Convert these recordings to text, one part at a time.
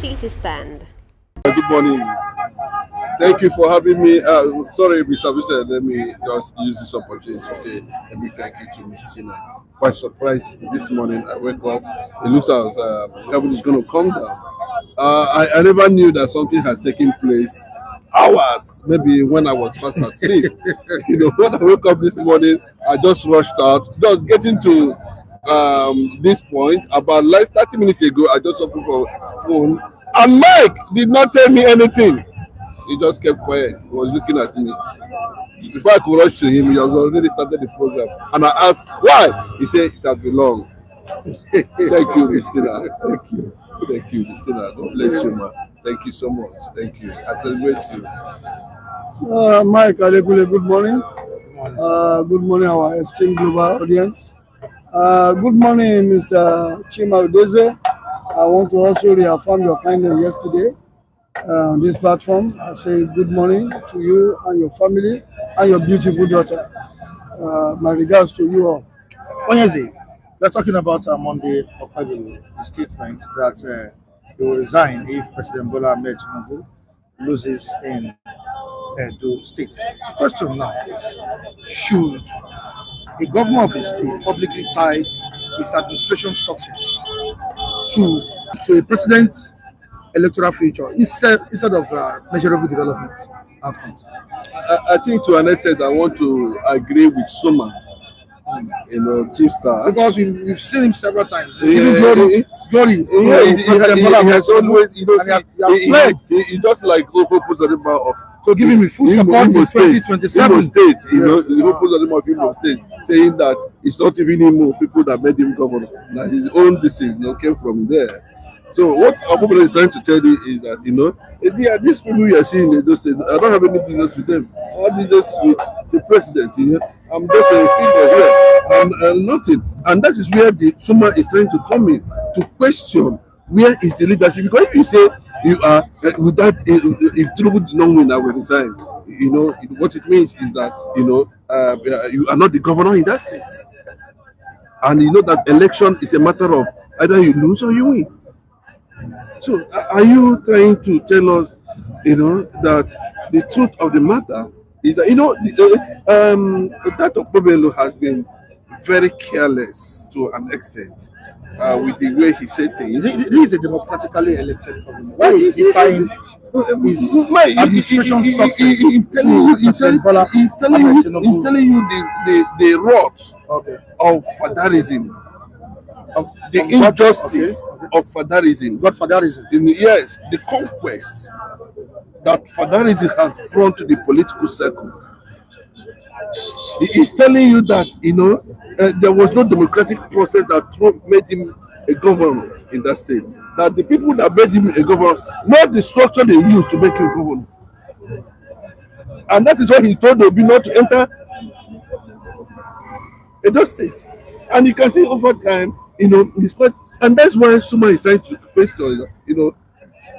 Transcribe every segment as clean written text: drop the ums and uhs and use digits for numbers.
party to stand. Good morning. Thank you for having me. Sorry, Mr. Vincent, let me just use this opportunity to say a big thank you to Miss Tina. Quite surprising. This morning I wake up, it looks as heaven is going to come down. I never knew that something has taken place hours, maybe when I was fast asleep. When I woke up this morning, I just rushed out, just getting to this point. About like 30 minutes ago, I just opened my phone, and Mike did not tell me anything. He just kept quiet. He was looking at me. Before I could rush to him, he has already started the program. And I asked, why? He said, it has been long. Thank you, Christina. Thank you. Thank you, Christina. God bless you, man. Thank you so much. Thank you. I celebrate you. Mike Adekule, good morning. Good morning, our esteemed global audience. Good morning, Mr. Chima Udeze. I want to also reaffirm your kindness yesterday on this platform. I say good morning to you and your family and your beautiful daughter. My regards to you all. Onyeze, we're talking about Monday Okpebholo, the statement that he will resign if President Bola Tinubu loses in Edo State. The question now is, should a governor of a state publicly tie his administration success to a president's electoral future instead of measurable development outcomes? I think to an extent I want to agree with Soma, Chief Star. Because we've seen him several times. Even Glory. He has always, he just like President of to give him full support in 2027. Imo State, President of Imo State, saying that it's not even Imo people that made him governor. That his own decision came from there. So what Obasanjo is trying to tell you is that these people you are seeing in those states, I don't have any business with them. I have business with the president. I'm just a figure here and nothing. And that is where the Suma is trying to come in to question where is the leadership. Because if you say you are with that, if Tinubu did not win, I will resign. What it means is that you are not the governor in that state, and that election is a matter of either you lose or you win. So, are you trying to tell us, that the truth of the matter is that, that Okpebholo has been very careless to an extent with the way he said things. He is a democratically elected governor. Why is he tying his administration success he's telling you the rot of fadarism. The injustice of fadarism. Godfatherism. Yes, the conquest that fadarism has brought to the political circle. He is telling you that there was no democratic process that made him a governor in that state. That the people that made him a governor, not the structure they used to make him governor. And that is why he told Obi not to enter Edo State. And you can see over time, and that's why Suma is trying to question,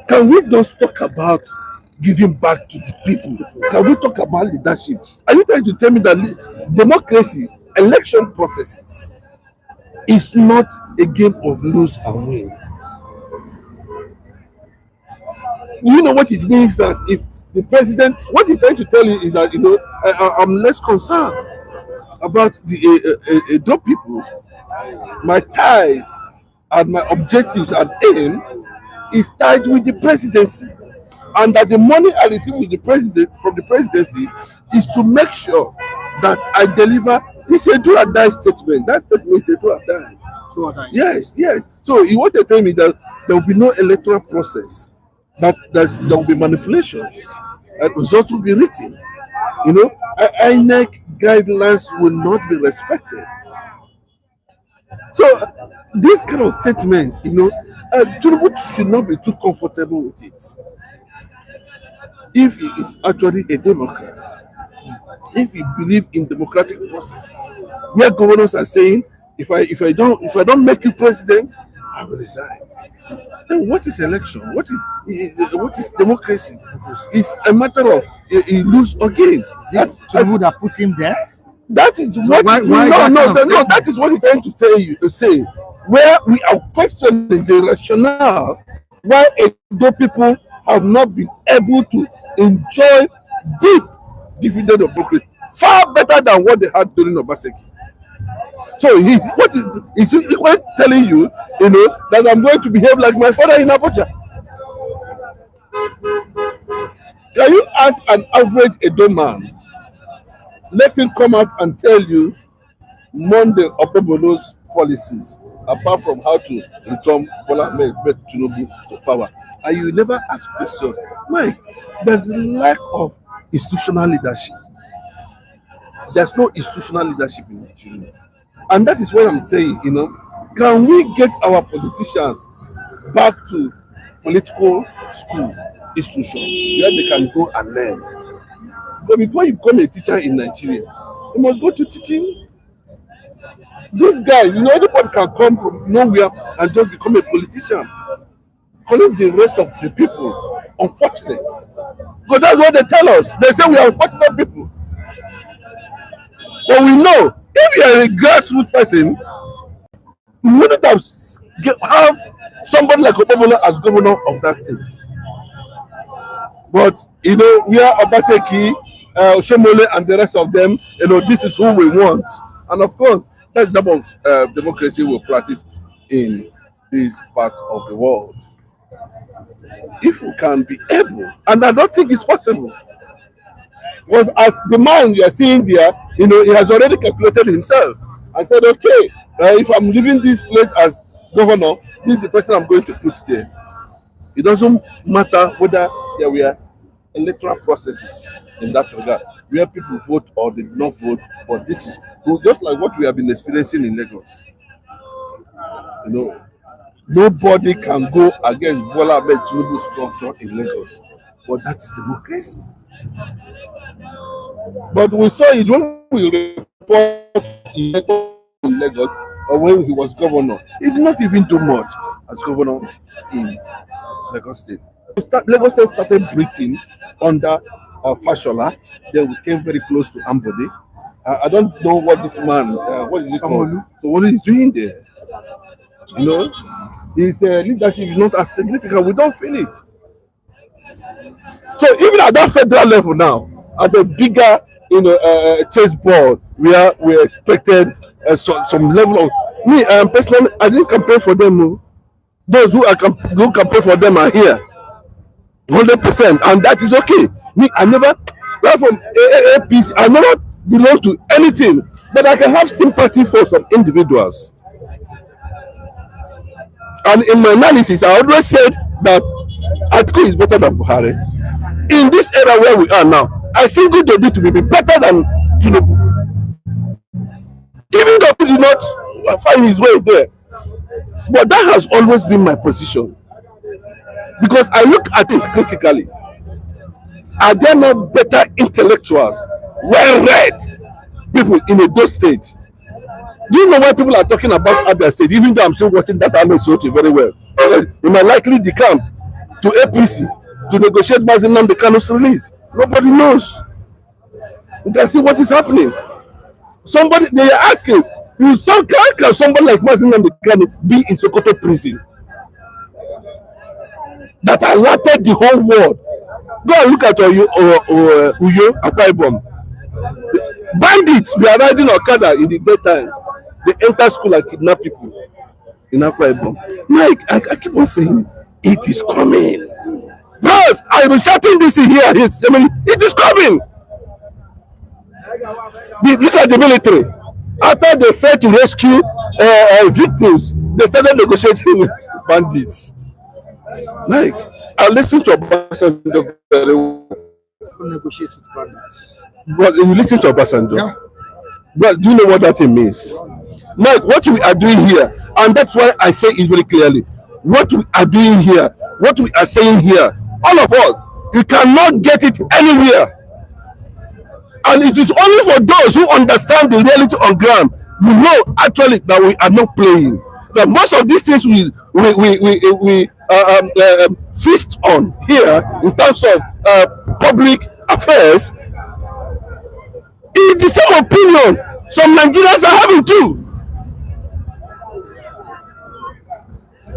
can we just talk about giving back to the people? Can we talk about leadership? Are you trying to tell me that democracy, election processes, is not a game of lose and win? You know what it means that if the president, what he's trying to tell you is that, I'm less concerned about the Edo people. My ties and my objectives and aim is tied with the presidency, and that the money I receive with the president from the presidency is to make sure that I deliver. It's a do or die statement. That statement is a do or die. Yes. So he wanted to tell me that there will be no electoral process, that there will be manipulations, and results will be written. INEC guidelines will not be respected. So this kind of statement, Tinubu should not be too comfortable with it. If he is actually a Democrat, if he believes in democratic processes, where governors are saying, if I don't make you president, I will resign. Then what is election? What is democracy? It's a matter of you lose or gain. Tinubu that put him there? That is So what that is what he's trying to say. Where we are questioning the rationale why Edo people have not been able to enjoy deep dividend of democracy far better than what they had during Obaseki. So he's equally telling you, that I'm going to behave like my father in Abuja. Can you ask an average Edo man, let him come out and tell you Monday Okpebolo's policies, apart from how to return Bola Tinubu to power, and you never ask questions? Mike, there's a lack of institutional leadership. There's no institutional leadership in Nigeria. And that is what I'm saying, can we get our politicians back to political school institution where they can go and learn? But before you become a teacher in Nigeria, you must go to teaching. These guys, anybody can come from nowhere and just become a politician, calling the rest of the people unfortunate. Because that's what they tell us. They say we are unfortunate people. But we know if you are a grassroots person, you wouldn't have somebody like Okpebolo as governor of that state. But we are Obaseki, Oshomole, and the rest of them. This is who we want, and of course, that's the type of democracy we practice in this part of the world. If we can be able, and I don't think it's possible, because as the man you are seeing there, he has already calculated himself and said, okay, if I'm leaving this place as governor, this is the person I'm going to put there. It doesn't matter whether there were electoral processes in that regard, where people vote or they did not vote, but this is just like what we have been experiencing in Lagos. Nobody can go against Bola Tinubu's structure in Lagos, but that is democracy. But we saw it when we report in Lagos, or when he was governor. He did not even do much as governor in Lagos State. Lagos State started breathing under Fashola. Then we came very close to Ambode. I don't know what this man, what is it called? So what he's doing there? His leadership is not as significant. We don't feel it. So even at that federal level now, at the bigger, chessboard, where we expected some level of me. Personally, I didn't campaign for them. Those who campaign for them are here, 100%, and that is okay. Me, I never, right from APC, I never belong to anything, but I can have sympathy for some individuals. And in my analysis, I always said that Atiku is better than Buhari. In this era where we are now, I think good they to be better than Tinubu. Even though he did not find his way there. But that has always been my position. Because I look at it critically. Are there not better intellectuals, well-read people in Edo State? Do you know why people are talking about Abia State, even though I'm still watching that Alosoto very well? They might likely decamp to APC to negotiate Mazi Nnamdi Kanu's release. Nobody knows. You can see what is happening. Somebody, they are asking, can somebody like Mazi Nnamdi Kanu be in Sokoto prison? That alerted the whole world. Go and look at Uyo, Akwa Ibom. Bandits, they are riding Okada in the daytime. They enter school and kidnap people in Akwa Ibom. Mike, I keep on saying, it is coming. Bros, I was shouting this in here. It is coming. Look at the military. After they failed to rescue victims, they started negotiating with bandits. Like, I listened to Obasanjo very well. Negotiate with bandits. But you listen to Obasanjo. Yeah. But do you know what that thing means? Like, what we are doing here, and that's why I say it very clearly. What we are doing here, what we are saying here, all of us, you cannot get it anywhere. And it is only for those who understand the reality on ground, you know actually that we are not playing. That most of these things we feast on here in terms of public affairs is the same opinion some Nigerians are having too.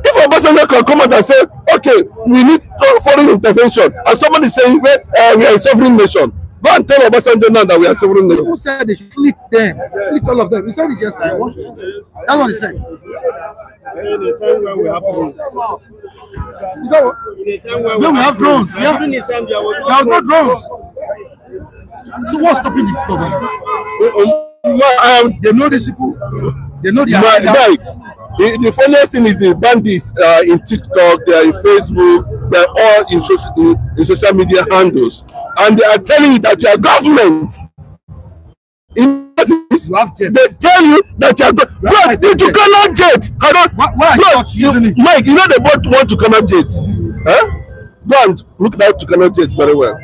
If Obasanjo can come out and say, okay, we need foreign intervention, and somebody is saying, well, we are a sovereign nation. Go and tell Obasanjo now that we are a sovereign nation. Who said they should fleet them? Fleet all of them. He said it yesterday. I watched it. That's what he said. In a time when we have drones. Is that what? In a time when we have drones. Yeah. During this time, there was no drones. So what's stopping the government? They know these people. They know the The funniest thing is the bandits in TikTok, they are in Facebook, they are all in social media handles, and they are telling you that you are government. They tell you that you are government. You cannot jet. Mike, you know they both want to cannot jet. Go and look at to cannot jet very well.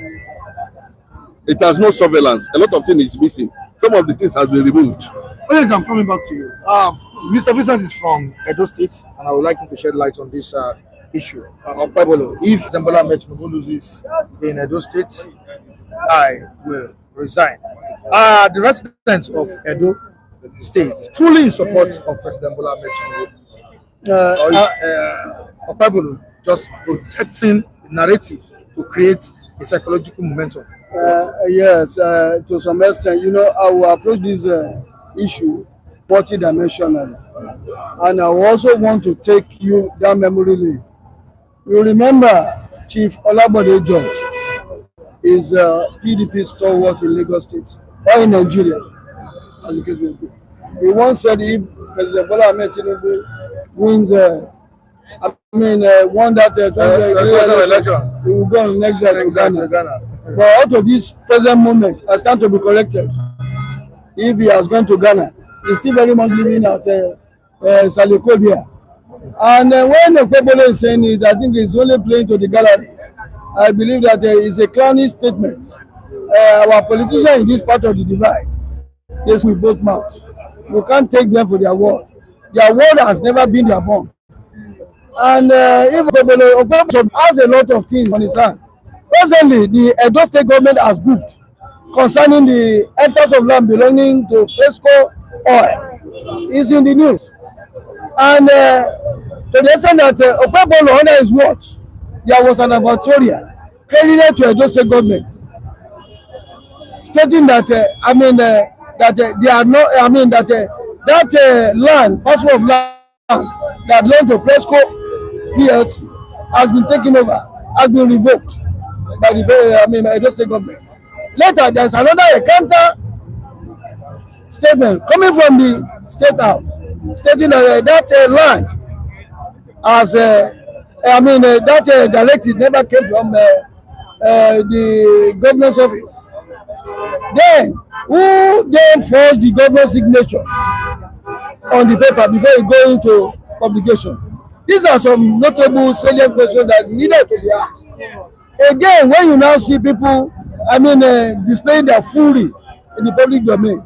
It has no surveillance. A lot of things is missing. Some of the things have been removed. Oh, yes, I'm coming back to you. Mr. Vincent is from Edo State, and I would like him to shed light on this issue. If Bola Tinubu loses in Edo State, I will resign. The residents of Edo State truly in support of President Bola Tinubu. Or is just protecting the narrative to create a psychological momentum? Yes, to some extent, I will approach this issue multidimensionally, and I also want to take you down memory lane. You remember Chief Olabode George is PDP stalwart in Lagos State or in Nigeria, as the case may be. He once said if President Bola Tinubu wins, won that election, he will go on next year to Ghana. But out of this present moment, I stand to be corrected. If he has gone to Ghana, he's still very much living at Salikodia. And when Okpebolo is saying it, I think he's only playing to the gallery. I believe that it's a clownish statement. Our politicians in this part of the divide, yes, we both mouth. You can't take them for their word. Their word has never been their bond. And if Okpebolo has a lot of things on his hand. Presently, the Edo State government has moved concerning the hectares of land belonging to Presco Oil. It's in the news. And to the extent that Okpebolo under his watch, there was an advertorial credited to Edo State government, stating that that they are not. That land, parcel of land that belonged to Presco PLC, has been taken over, has been revoked by the Edo State government. Later, there's another counter statement coming from the State House, stating that that land, as that directive never came from the governor's office. Then, who then forged the governor's signature on the paper before it go into publication? These are some notable salient questions that needed to be asked. Again, when you now see people, displaying their fury in the public domain,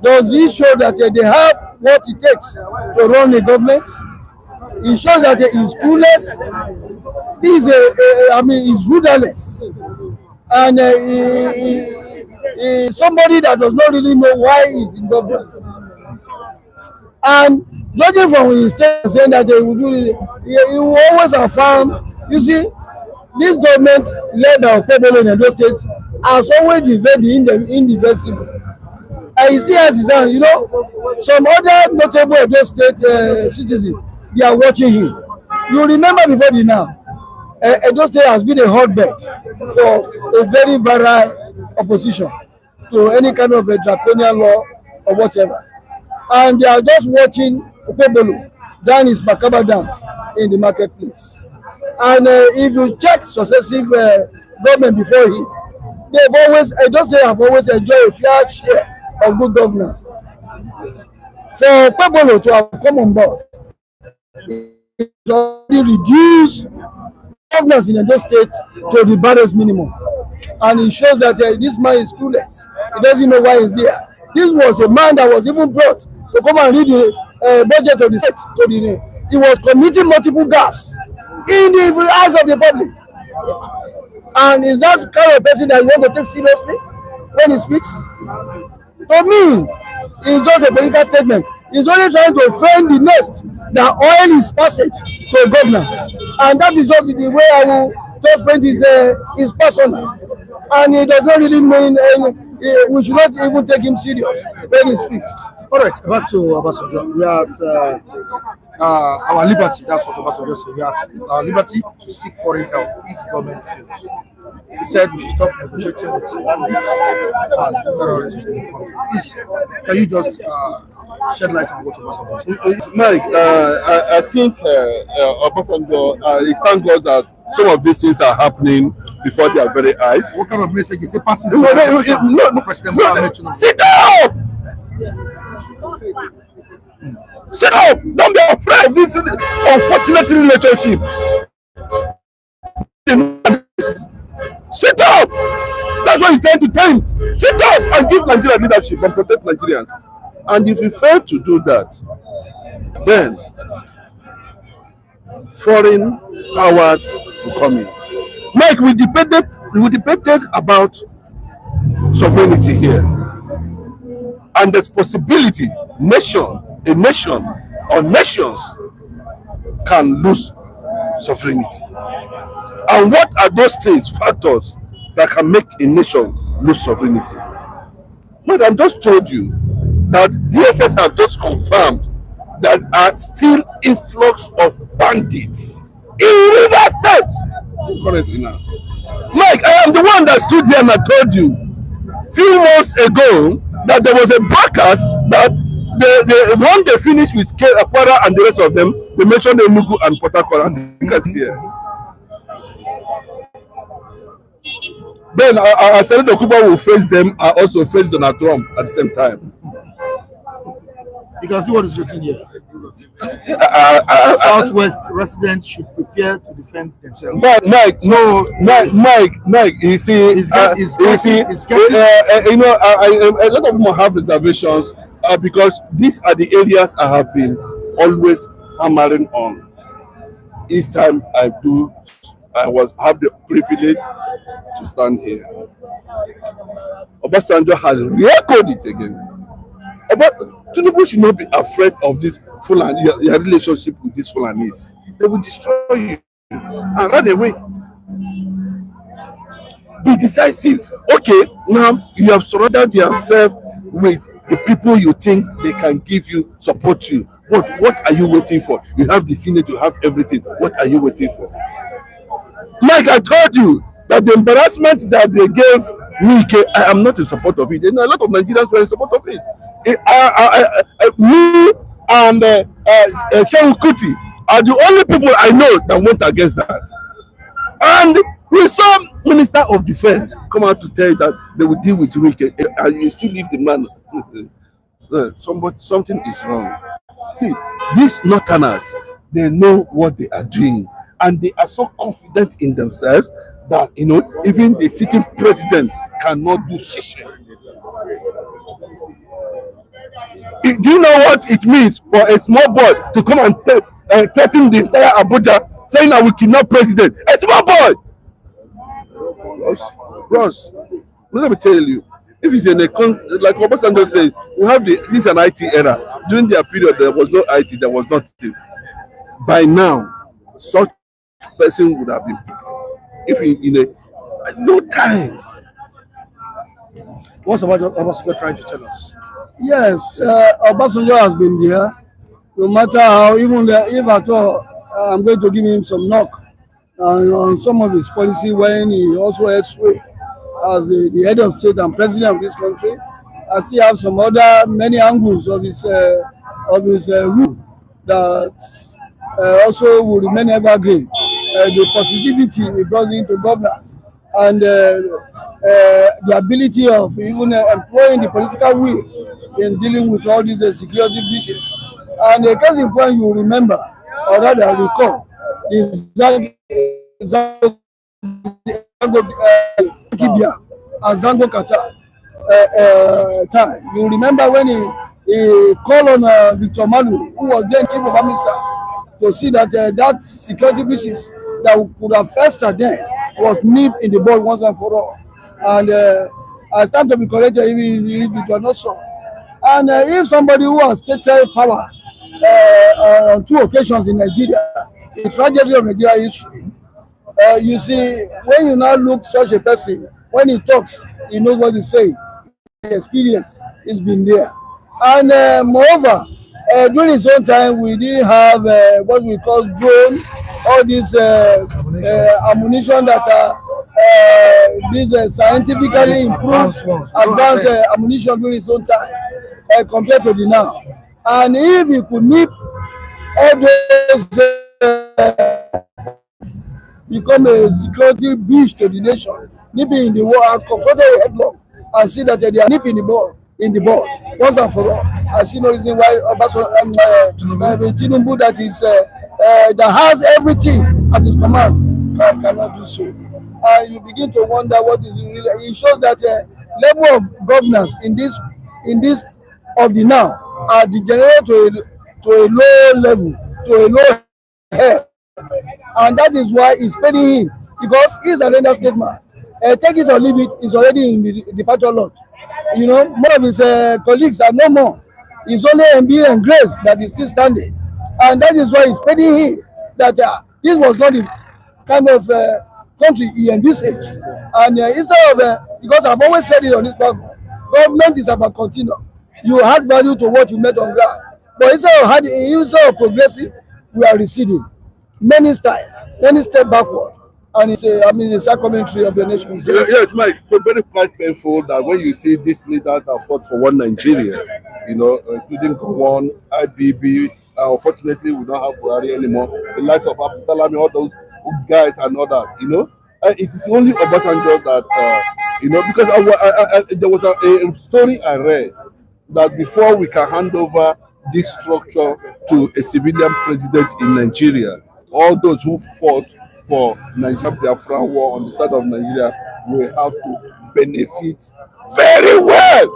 does it show that they have what it takes to run a government? It shows that he is clueless. This is rudderless, and he somebody that does not really know why he's in government. And judging from his statement saying that he will do this, he will always affirm. You see, this government led by Okpebolo in Edo State has always defended the indefensible. And he still has his hand, some other notable Edo State citizens, they are watching him. You remember before the now, Edo State has been a hotbed for a very virile opposition to any kind of a draconian law or whatever. And they are just watching Okpebolo down his Makaba dance in the marketplace. And if you check successive government before him, they have always enjoyed a fair share of good governance. For Okpebolo to have come on board, it already reduced governance in Edo State to the barest minimum. And it shows that this man is clueless. He doesn't know why he's there. This was a man that was even brought to come and read the budget of the state. He was committing multiple gaps in the eyes of the public. And is that kind of person that you want to take seriously when he speaks? To me, it's just a political statement. He's only trying to fend the nest that oil his passage to governance, and that is just the way I will just paint his personal, and it does not really mean we should not even take him serious when he speaks. All right, back to Obasanjo. We are at our liberty. That's what Obasanjo said. We are at our liberty to seek foreign help if government fails. He said we should stop negotiating with terrorists in the country. Please, can you just shed light on what Obasanjo said? Mike, I think Obasanjo, thank God that some of these things are happening before their very eyes. What kind of message is he passing? No, President Bola Tinubu. Sit up! Sit up! Don't be afraid of this unfortunate relationship. Sit up! That's what he's trying to tell him. Sit up and give Nigeria leadership and protect Nigerians. And if you fail to do that, then foreign powers will come in. Mike, we debated about sovereignty here. And there's possibility a nation or nations can lose sovereignty. And what are those things, factors that can make a nation lose sovereignty? But I just told you that DSS have just confirmed that are still influx of bandits in River State currently now. Mike, I am the one that stood here and I told you few months ago that there was a broadcast that when they finished with Akwara and the rest of them, they mentioned Enugu and Port Harcourt. I think that's here. Then I said that Okuba will face them and also face Donald Trump at the same time. You can see what is written here. Southwest residents should prepare to defend themselves. Mike, you see, you know, a lot of them have reservations because these are the areas I have been always hammering on. Each time I have the privilege to stand here. Obasanjo has re-echoed it again. But Tinubu should not be afraid of this Fulani, your relationship with these Fulanis. They will destroy you and run away. Be decisive. Okay, now you have surrounded yourself with the people you think they can give you, support you. What are you waiting for? You have the Senate, you have everything. What are you waiting for? Like I told you, that the embarrassment that they gave me, I am not in support of it. And a lot of Nigerians were in support of it. Me and Shehu Kuti are the only people I know that went against that. And we saw Minister of Defense come out to tell you that they will deal with Wike, and you still leave the man. Something is wrong. See, these Northerners, they know what they are doing, and they are so confident in themselves that, you know, even the sitting president cannot do shit. Do you know what it means for a small boy to come and threaten the entire Abuja, saying that we kidnap president? A small boy! Ross, let me tell you, if it's in a like Obasanjo said, we have this is an IT era. During their period, there was no IT, there was nothing. By now, such person would have been picked. If in a no time. What's Obasanjo trying to tell us? Yes, Obasanjo has been there. No matter how, even if at all, I'm going to give him some knock on some of his policy when he also held sway as the head of state and president of this country. I still have some other many angles of his rule that also will remain evergreen. The positivity he brought into governance and the ability of even employing the political will in dealing with all these security issues. And a case in point you remember, or rather recall, the Zango Qatar time. You remember when he called on Victor Malu, who was then chief of army staff, to see that that security breaches that could have festered then was nipped in the bud once and for all. And I stand to be corrected if it was not so. And if somebody who has stated power on 2 occasions in Nigeria, the tragedy of Nigeria history. You see, when you now look such a person, when he talks, he knows what he's saying. The experience has been there. And moreover, during his own time, we didn't have what we call drone, all these ammunition that are these scientifically improved, advanced ammunition during his own time compared to the now. And if he could nip all those become a security breach to the nation, nipping in the war and confronted headlong and see that they are nipping the ball in the board once and for all. I see no reason why Tinubu that is that has everything at his command cannot do so. And you begin to wonder what is really. It shows that level of governance in this of the now are degenerate to a low level, to a low head. And that is why he's paying him, because he's an understatement. Take it or leave it, is already in the departure lot. You know, more of his colleagues are no more. It's only MBA and Grace that is still standing. And that is why he's paying him that this was not the kind of country he envisaged. And instead of, because I've always said it on this platform, government is about continuum. You add value to what you met on ground. But instead of progressing, we are receding. Many step backward. And it's a sad commentary of the nation. Yes, Mike, it's very quite painful that when you see these leaders that fought for one Nigeria, you know, including Gowon, IBB, unfortunately we don't have Buhari anymore, the likes of Abu Salami, all those guys and all that, you know. It is only Obasanjo that, you know, because there was a story I read that before we can hand over this structure to a civilian president in Nigeria, all those who fought for Nigeria Biafra war on the side of Nigeria will have to benefit very well.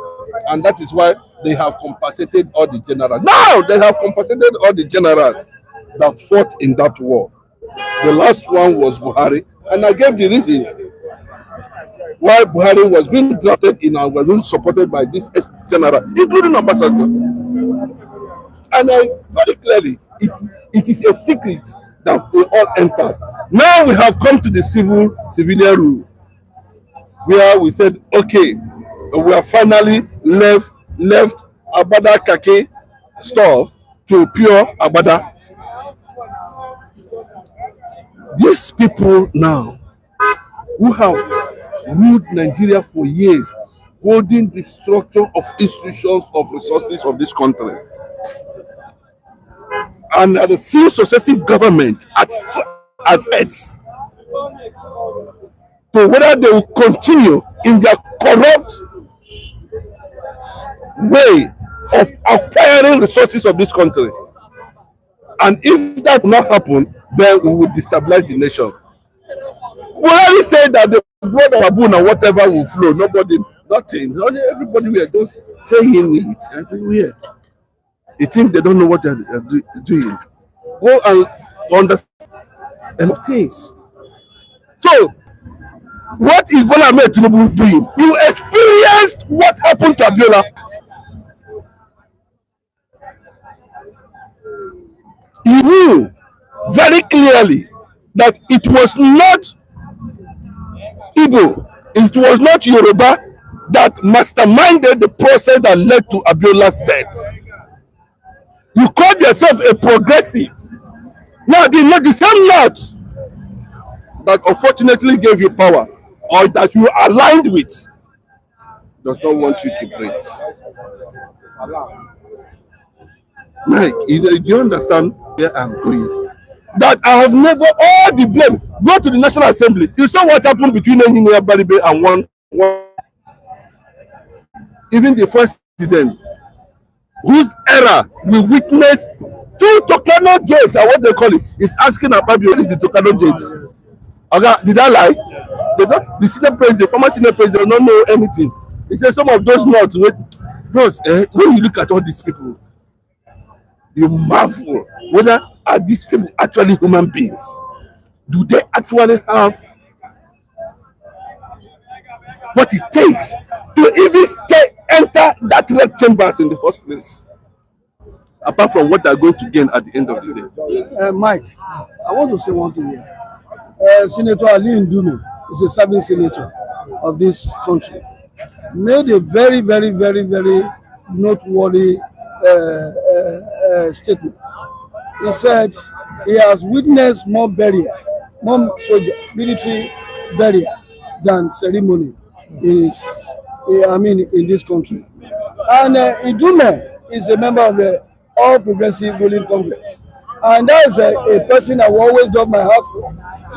And that is why they have compensated all the generals. Now they have compensated all the generals that fought in that war. The last one was Buhari. And I gave the reasons why Buhari was being drafted in and was being supported by this general, including Obasanjo. And very clearly, it is a secret that we all entered. Now we have come to the civilian rule, where we said, okay, we have finally left Abada Kake stuff to pure Abada. These people now, who have ruled Nigeria for years, holding the structure of institutions of resources of this country, and the few successive government as heads, to whether they will continue in their corrupt way of acquiring resources of this country. And if that will not happen, then we will destabilize the nation. Buhari said that the blood of Abu and whatever will flow. Nothing. Everybody were just saying it. I think weird. They think they don't know what they're doing. Go and understand a lot of things. So, what is Bola Tinubu doing? You experienced what happened to Abiola. He knew very clearly that it was not Igbo, it was not Yoruba that masterminded the process that led to Abiola's death. You called yourself a progressive. Now, the same lot that unfortunately gave you power, or that you aligned with, does not want you to breathe. Mike, do you understand where I'm going? That I have never, all the blame, go to the National Assembly. You saw what happened between Engineer Baribe and one. Even the first president, whose era we witnessed two Tokano Jates, or what they call it, is asking about what is the Tokano Jates. Okay, did I lie? The senior president, the former senior president, don't know anything. He said some of those notes, when you look at all these people, you marvel whether are these people actually human beings? Do they actually have what it takes to even enter that red chambers in the first place? apart from what they are going to gain at the end of the day. Mike, I want to say one thing here. Senator Ali Ndume is a serving senator of this country. Made a very, very, very, very noteworthy statement. He said he has witnessed more burial, more soldier, military burial than ceremony in this country. And Ndume is a member of the All Progressive Ruling Congress. And that is a person I will always love my heart for,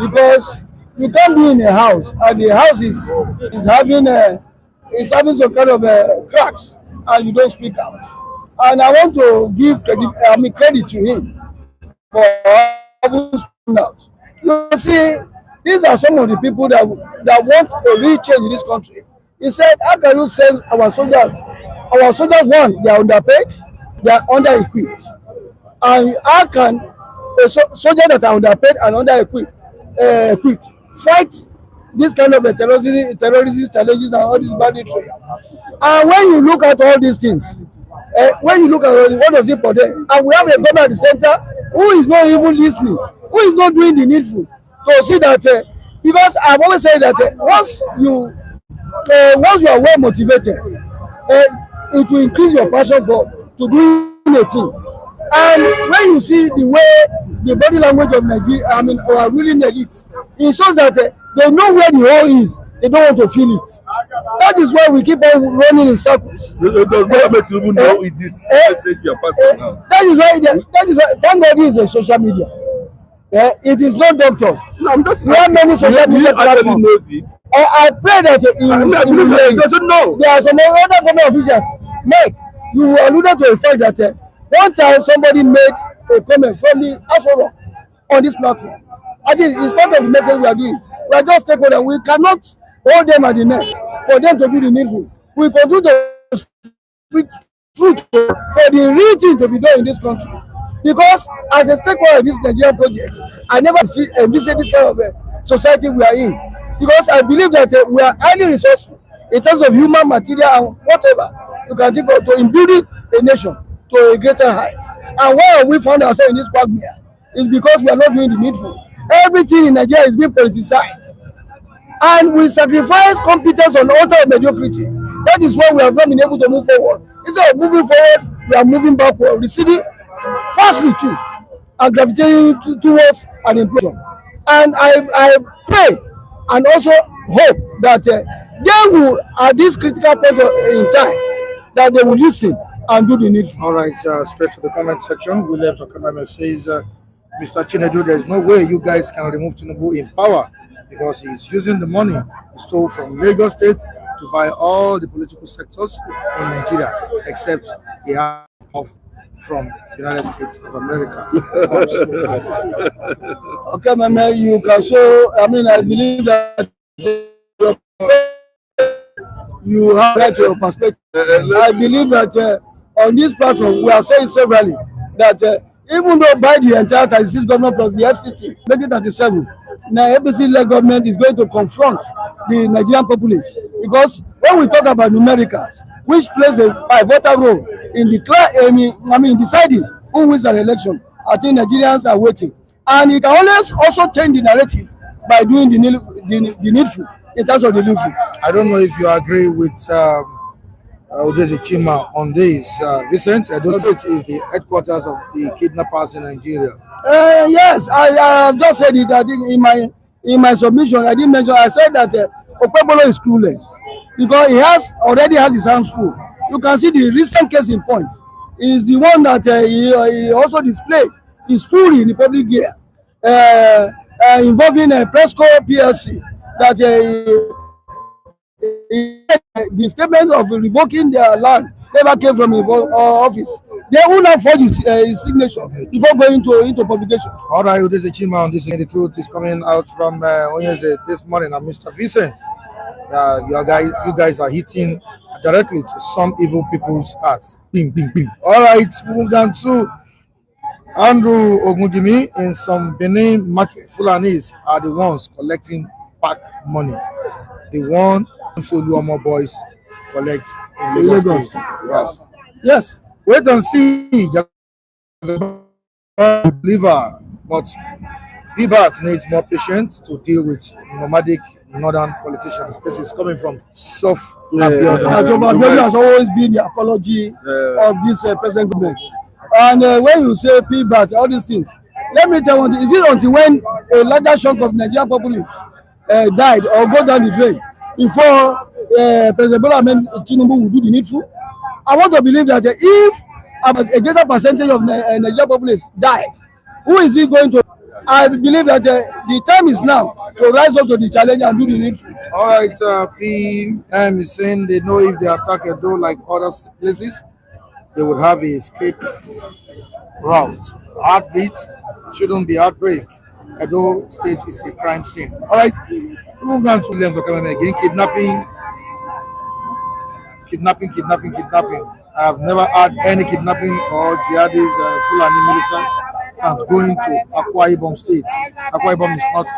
because you can't be in a house and the house is having some kind of cracks and you don't speak out. And I want to give credit to him for having spoken out. You see, these are some of the people that want a real change in this country. He said, how can you send our soldiers? Our soldiers, one, they are underpaid, they are under-equipped. And how can a soldier that are underpaid and under-equipped fight this kind of terrorism challenges and all this banditry? And when you look at all these things, what does it portend? And we have a government at the center who is not even listening, who is not doing the needful to see that, because I've always said that once you are well motivated, it will increase your passion to do a thing. And when you see the way the body language of Nigeria, our ruling elite, it shows that they know where the hole is, they don't want to feel it. That is why we keep on running in circles. The government even know it is message you are passing now. That is why thank God this is a social media. It is not doctored. No, I'm just we have many social media platforms. Knows it. I pray that he will hear it. Doesn't know. There are some other government officials. Mike, you alluded to the fact that one time somebody made a comment from the Asoro on this platform. I think it's part of the message we are doing. We are just stakeholders. We cannot hold them at the neck for them to do the needful. We continue to speak truth for the real thing to be done in this country. Because as a stakeholder in this Nigerian project, I never envisaged this kind of society we are in. Because I believe that we are highly resourceful in terms of human material and whatever you can think of to in building a nation to a greater height. And why have we found ourselves in this quagmire? It's because we are not doing the needful. Everything in Nigeria is being politicized. And we sacrifice competence on the altar of mediocrity. That is why we have not been able to move forward. Instead of moving forward, we are moving backward, receding fastly too, and gravitating towards an implosion. And I pray and also hope that they will, at this critical point in time, that they will listen and do the needful. All right, straight to the comment section. We left a comment says, Mr. Chinedu, there is no way you guys can remove Tinubu in power because he is using the money he stole from Lagos State to buy all the political sectors in Nigeria, except he has off from United States of America. Okay, Mama, you can show. I believe that you have right to your perspective. I believe that on this platform, we are saying severally that even though by the entire 36 government plus the FCT, making 37, now APC-led government is going to confront the Nigerian populace. Because when we talk about numericals, which plays a pivotal role in deciding who wins an election, I think Nigerians are waiting. And it can always also change the narrative by doing the needful in terms of the needful. I don't know if you agree with Odeji Chima on this. Vincent, Edo State is the headquarters of the kidnappers in Nigeria. Yes, I have just said it. I think in my submission, I didn't mention. I said that Okpebolo is clueless because he already has his hands full. You can see the recent case in point is the one that he also displayed his fury in the public gear involving Presco PLC that the statement of revoking their land never came from his office. They will not forge his signature before going into publication. All right, this is Chima on this. The truth is coming out from Onyeze this morning. And Mr. Vincent, you guys are hitting directly to some evil people's hearts. Bing, bing, bing. All right, we move down to Andrew Ogundimi in some Benin market. Fulanis are the ones collecting back money. The one Soluomo boys collect in Lagos State. Yes. Wait and see. believer, but PBAT needs more patience to deal with nomadic northern politicians. This is coming from Sof. As Obasanjo has always been the apology of this present government. And when you say PBAT, all these things, let me tell you, is it until when a larger chunk of Nigerian populace died or go down the drain before President Bola Tinubu will do the needful? I want to believe that if about a greater percentage of Nigerian populace died, who is he going to? I believe that the time is now to rise up to the challenge and do the needful. All right, PM is saying they know if they attack Edo like other places, they would have a escape route. Heartbeat shouldn't be outbreak. Edo State is a crime scene. All right, move on to Williams again. Kidnapping. I have never had any kidnapping or jihadis, Fulani militant camps going to Akwa Ibom State. Akwa Ibom is not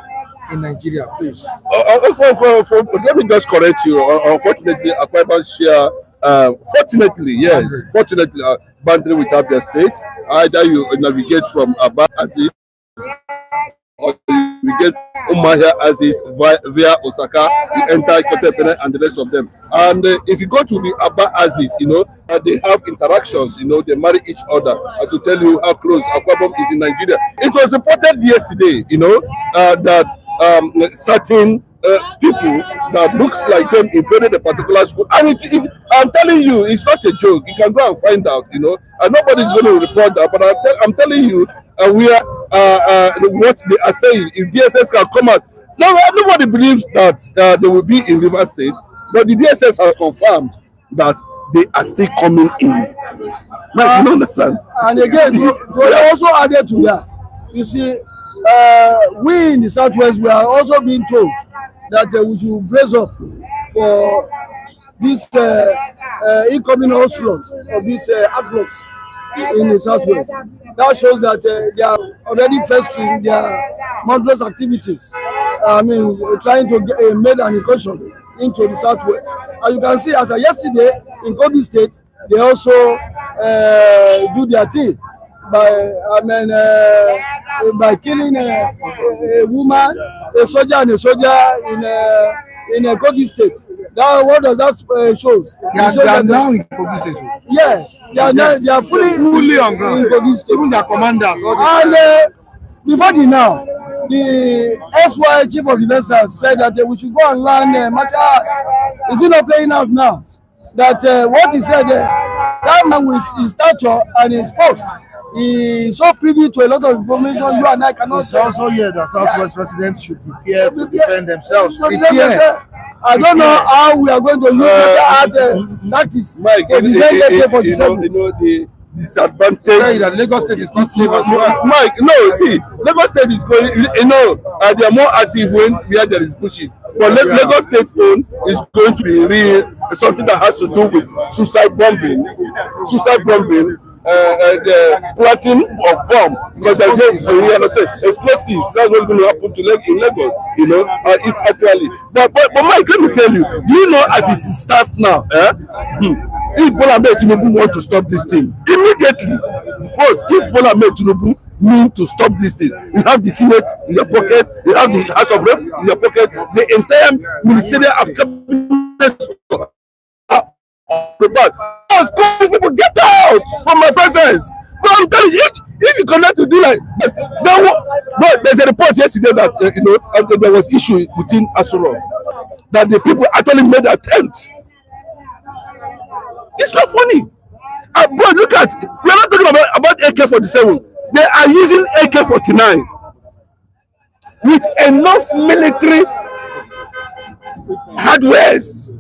in Nigeria, please. Let me just correct you. Unfortunately, Akwa Ibom share, fortunately, boundary with Abia State. Either you navigate from Aba as it, or you get Umahia as is via Osaka, you enter Kotepene and the rest of them. And if you go to the Aba Aziz, they have interactions, they marry each other. To tell you how close Akwa Ibom is in Nigeria. It was reported yesterday, that certain people that looks like them invaded a particular school. And I'm telling you, it's not a joke. You can go and find out, and nobody's going to report that. But I'm telling you, what they are saying is DSS can come out. Now, nobody believes that they will be in River State, but the DSS has confirmed that they are still coming in. Now, you understand? And again, to also added to that, you see, we in the Southwest, we are also being told that we should brace up for this incoming onslaught of these outlaws in the Southwest. That shows that they are already festering their monstrous activities. Trying to make an incursion into the Southwest. As you can see, as of yesterday in Kogi State, they also do their thing by killing a woman, a soldier, and a soldier in a Kogi State. What does that shows? They are now in Kogi State. Yes, they are fully on ground. In Kogi State. Even their commanders. And before the SY Chief of Defense said that we should go and learn martial arts. Is he not playing out now? That what he said there, that man with his stature and his post, he is so privy to a lot of information you and I cannot say. Also here, the Southwest residents should prepare to defend themselves. I don't know how we are going to use martial tactics Mike, to defend AK-47. The disadvantage that Lagos State is not safe as well. Mike, no, see, Lagos State is going, they are more active where there is bushes. But Lagos State own is going to be real, something that has to do with suicide bombing, the planting of bomb, because there's no explosives. That's what's going to happen to in Lagos, if actually. But Mike, let me tell you, do you know as it starts now, if Bola Tinubu want to stop this thing immediately, first, if Bola Tinubu mean to stop this thing, you have the Senate in your pocket, you have the House of Rep in your pocket, the entire ministerial cabinet prepared. People get out from my presence. But I'm telling you, if you cannot do like but there's a report yesterday that there was issue within Asuro that the people actually made an attempt. It's not funny. But look at, we are not talking about AK-47. They are using AK-49 with enough military hardwares.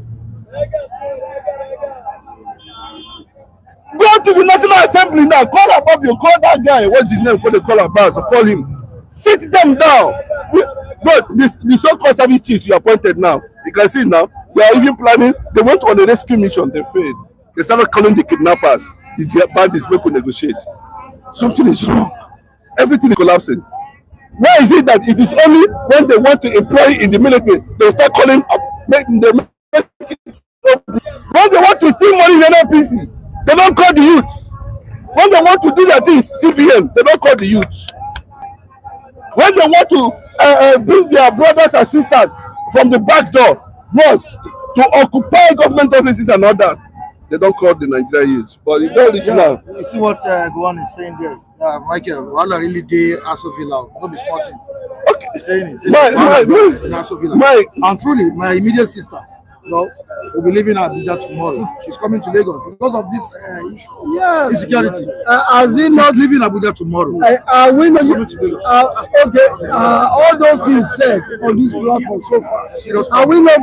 Go to the National Assembly now. Call Ababio. Call that guy. What's his name? Call Abbas. Call him. Sit them down. But the so-called service chiefs you appointed now, you can see now, they are even planning. They went on a rescue mission. They failed. They started calling the kidnappers. The bandits make to negotiate. Something is wrong. Everything is collapsing. Why is it that it is only when they want to employ in the military they start calling up, making them? When they want to steal money in NLPC, they don't call the youth. When they want to do their things, CBN, they don't call the youth. When they want to bring their brothers and sisters from the back door, bros, to occupy government offices and all that, they don't call the Nigerian youth. But it's not original. You see what Gowon is saying there? Michael, Wala really did Aso Villa, not be smart thing. Okay. He's saying Mike, and truly, my immediate sister, will be leaving Abuja tomorrow. She's coming to Lagos because of this issue. Yes. Insecurity. Has he not She's leaving Abuja tomorrow. we know Coming to Lagos. okay, all those things said on this platform so far, are we not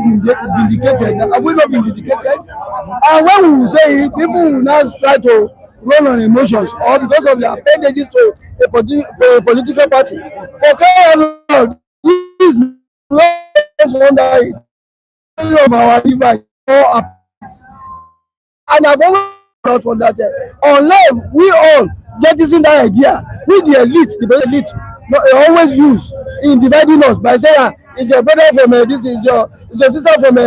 vindicated? Have we not been vindicated? And when we say it, people will now try to run on emotions or because of their appendages to a political party. For crying out loud, this is under it. Of our divine and I've always thought for that unless we all jettison that idea with the elite always use in dividing us by saying it's your brother from this is your sister from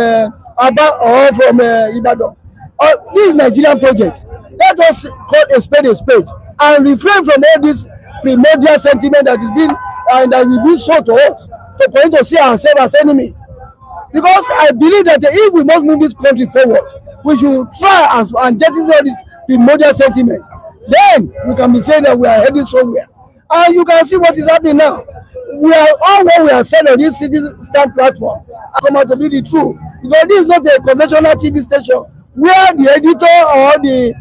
Aba or from Ibadan. This is Nigerian project. Let us call a spade and refrain from all this primordial sentiment that is being and that will be sold to us to point to see ourselves as enemy. Because I believe that if we must move this country forward, we should try and jettison all these primordial sentiments. Then we can be saying that we are heading somewhere. And you can see what is happening now. We are all what we are saying on this citizen stand platform come out to be the truth. Because this is not a conventional TV station where the editor or the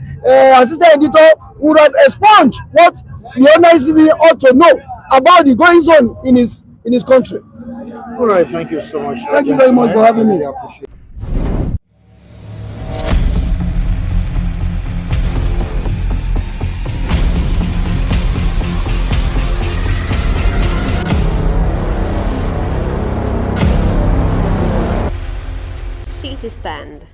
assistant editor would have expunged what the ordinary citizen ought to know about the goings on in his country. All right, thank you so much. Thank you very much for having me. I appreciate it. City Stand.